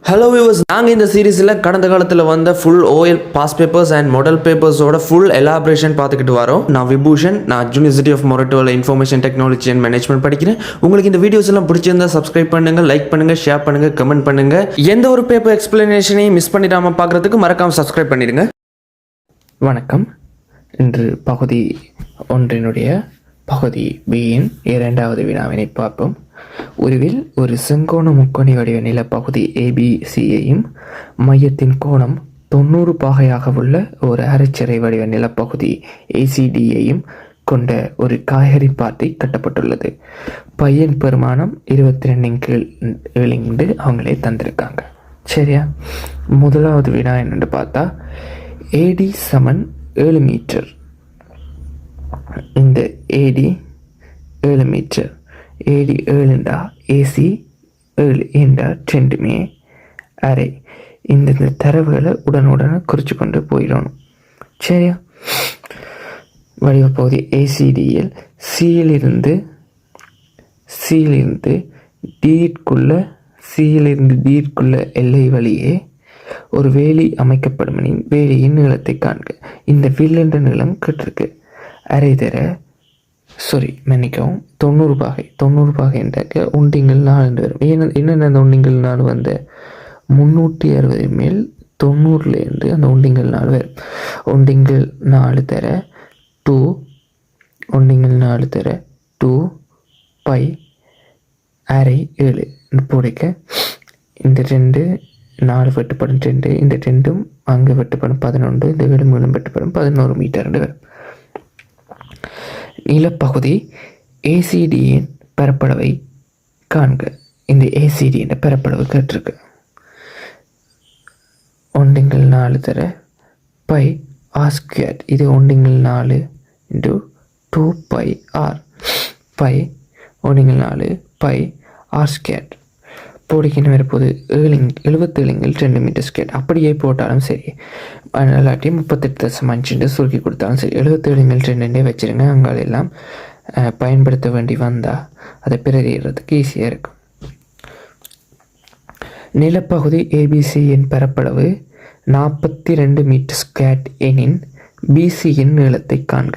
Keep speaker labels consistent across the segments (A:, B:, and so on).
A: Hello viewers, நாங்கள் இந்த சீரீஸில் கடந்த காலத்தில் வந்த full OL pass papers and model பேப்பர்ஸோட ஃபுல் எலாபரேஷன் பார்த்துக்கிட்டு வரோம். நான் விபூஷன், நான் யூனிவர்சிட்டி ஆஃப் மொரட்டோவில் இன்ஃபர்மேஷன் டெக்னாலஜி அண்ட் மேனேஜ்மெண்ட் படிக்கிறேன். உங்களுக்கு இந்த வீடியோஸ் எல்லாம் பிடிச்சிருந்தா சப்ஸ்கிரைப் பண்ணுங்கள், லைக் பண்ணுங்கள், ஷேர் பண்ணுங்கள், கமெண்ட் பண்ணுங்கள். எந்த ஒரு பேப்பர் எக்ஸ்பிளனேஷனையும் மிஸ் பண்ணிடாமல் பார்க்குறதுக்கு மறக்காமல் சப்ஸ்கிரைப் பண்ணிடுங்க.
B: வணக்கம். இன்று பகுதி ஒன்றினுடைய பகுதி பியின் இரண்டாவது வினாவினை பார்ப்போம். உருவில் ஒரு செங்கோண முக்கோணி வடிவ நிலப்பகுதி ஏபிசியையும் மையத்தின் கோணம் 90 பாகையாக உள்ள ஒரு அரைச்சரை வடிவ நிலப்பகுதி ஏசிடியையும் கொண்ட ஒரு காய்கறி பாத்தி கட்டப்பட்டுள்ளது. பையன் பெருமானம் 22 அவங்களே தந்திருக்காங்க. சரியா? முதலாவது வினா என்னென்னு பார்த்தா, ஏடி சமன் 7 மீட்டர். இந்த ஏடி 7 மீட்டர், ஏடி 7 ஏசி 7 என்றா 2 அரை. இந்த தரவுகளை உடனுடனே குறித்து கொண்டு போயிடணும். சரியா? வடிவப்பகுதி ஏசிடியில் சியிலிருந்து டீட்குள்ள எல்லை வழியே ஒரு வேலி அமைக்கப்படும். வேலியின் நீளத்தை காண்க. இந்த வில் என்ற நீளம் கேட்டிருக்கு. அரை தர மன்னிக்கவும் 90 பாகை என்றாக்க ஒண்டிங்கள் 4 வரும். என்னென்ன அந்த ஒண்டிங்கள் 4 வந்த 360 மேல் 90 அந்த ஒண்டிங்கள் 4 வரும். ஒண்டிங்கள் 4 தர 2 பை அரை 7 போடைக்க இந்த 2 4 வெட்டுப்படும் 2, இந்த 2ம் அங்கே வெட்டுப்படும் 11, இந்த 7 மூலம் வெட்டுப்படும் 11 மீட்டர் வரும். நிலப்பகுதி ஏசிடியின் பரப்பளவை காண்க. இந்த ஏசிடி என்ற பரப்பளவு கேட்டிருக்கு. 1/4 தர பை ஆர் ஸ்கொயர். இது 1/4 into 2 pi R. Pi 1/4 pi R square. போடிக்கின்னு வரப்போது 77 மீட்டர் ஸ்கொயர். அப்படியே போட்டாலும் சரி, இல்லாட்டி 38.5 சுருக்கி கொடுத்தாலும் சரி, 77 வச்சுருங்க. அங்காலெல்லாம் பயன்படுத்த வேண்டி வந்தால் அதை பிரதிடுறதுக்கு ஈஸியாக இருக்கும். நிலப்பகுதி ஏபிசியின் பரப்பளவு 42 மீட்டர் ஸ்கொயர் எனின் பிசியின் நீளத்தை காண்க.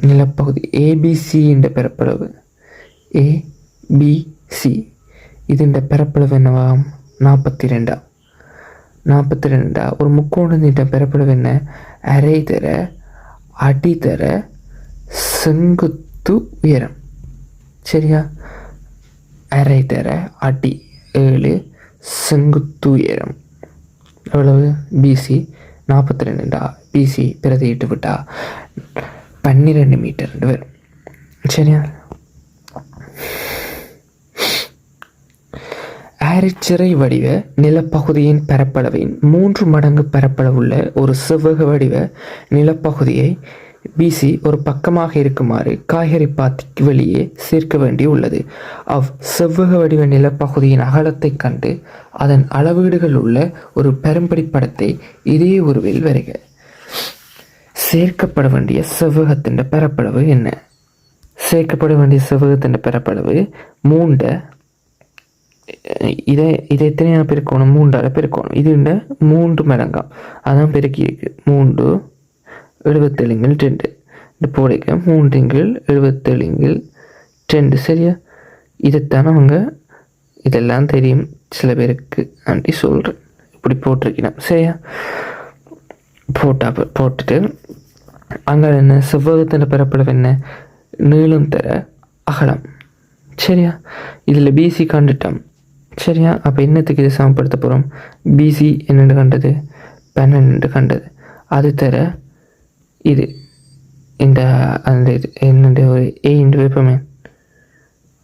B: நிலப்பகுதி ஏபிசி என்ற பரப்பளவு ஏபிசி ഇതിൻ്റെ പരപ്പളവ് എന്നവാം 42. ഒരു മുക്കോണത്തിൻ്റെ പരപ്പളവ് என்ன? അரை തര അടി തര செங்குத்து உயரம். சரியா? அரை தர அடி 7 செங்குத்து உயரம் எவ்வளவு? பிசி 42. பிசி பிரதியிட்டு விட்டா 12 மீட்டர் வரும். சரியா? அரைச்சிறை வடிவ நிலப்பகுதியின் பரப்பளவின் 3 மடங்கு பரப்பளவுள்ள ஒரு செவ்வக வடிவ நிலப்பகுதியை பிசி ஒரு பக்கமாக இருக்குமாறு காய்கறி பாத்திக்கு வெளியே சேர்க்க வேண்டி உள்ளது. செவ்வக வடிவ நிலப்பகுதியின் அகலத்தை கண்டு அதன் அளவீடுகள் உள்ள ஒரு பெரும்படி படத்தை இதே உருவில் வரைக. சேர்க்கப்பட வேண்டிய செவ்வகத்தின் பரப்பளவு என்ன? சேர்க்கப்பட வேண்டிய செவ்வகத்தின் பரப்பளவு 3. இதை எத்தனையான பெருக்கணும்? 3ஆல் பெருக்கணும். இது 3 மடங்காம். அதான் பெருக்கி இருக்கு. 3 77 இந்த போடைக்க 3 சரியா? இதைத்தான் அவங்க இதெல்லாம் தெரியும் சில பேருக்கு ஆண்டி சொல்கிறேன். இப்படி போட்டிருக்கணும். சரியா? போட்டுட்டு அங்கே என்ன? செவ்வகத்தின் பரப்பளவு என்ன? நீளம் தர அகலம். சரியா? இதில் பிசி கண்டுட்டோம். சரியா? அப்போ என்னத்துக்கு இதை சமப்படுத்த போகிறோம்? பிசி என்னென்று கண்டது? 12 கண்டது. அது தர இது இந்த அந்த இது என்னென்று ஒரு ஏண்டு வைப்போமே.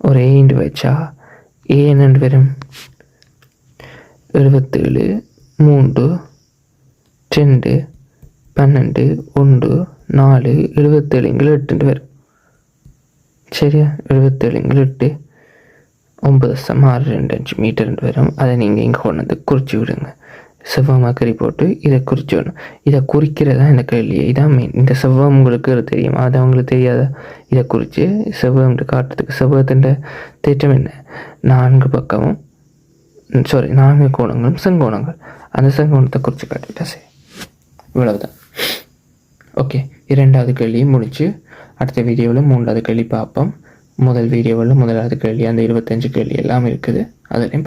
B: ஒரு ஏண்டு வச்சா என்னென்று வரும்? 77 3 2 12 1 4 77 8 வரும். சரியா? 77 8 9.625 மீட்டர் வரும். அதை நீங்கள் இங்கே கொண்டு வந்து குறிச்சி விடுங்க. செவ்வகமாக போட்டு இதை குறிச்சிடணும். இதை குறிக்கிறதா இந்த கேள்வி. இதான் மெயின். இந்த செவ்வகம் உங்களுக்கு தெரியும், அது அவங்களுக்கு தெரியாத. இதை குறித்து செவ்வகம் காட்டுறதுக்கு செவ்வகத்தின் தேற்றம் என்ன? 4 பக்கமும் 4 கோணங்களும் செங்கோணங்கள். அந்த செங்கோணத்தை குறித்து காட்டிட்டா சரி, இவ்வளவுதான். ஓகே, 2வது கேள்வியும் முடிச்சு அடுத்த வீடியோவில் 3வது கேள்வி பார்ப்போம். முதல் வீடியோவில் 1வது கேள்வி, அந்த 25 கேள்வி எல்லாம் இருக்குது, அதுலேயும்